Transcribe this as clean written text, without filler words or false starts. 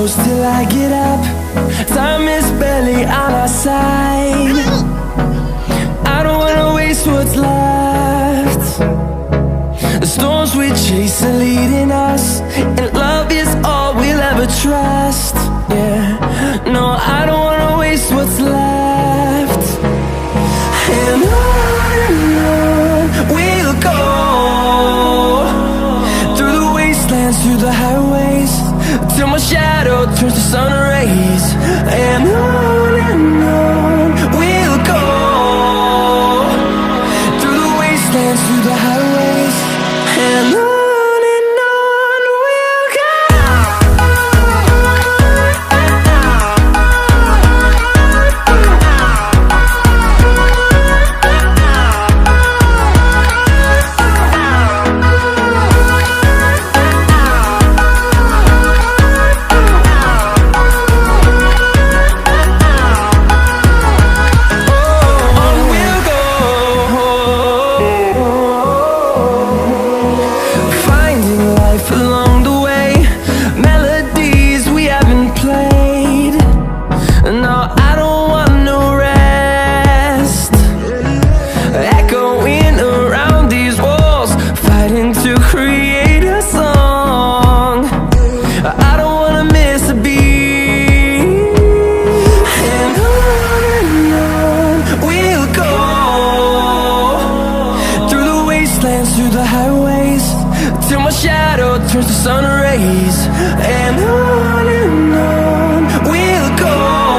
close till I get up. Time is barely on our side. I don't wanna waste what's left. The storms we chase are leading us, and love is all we'll ever trust. Yeah, no, I don't wanna waste what's left. And on we'll go, through the wastelands, through the highways, till my shadow turns to sun rays. And on we'll go, through the wastelands, through the highways, and on. Through the highways, till my shadow turns to sun rays. And on we'll go.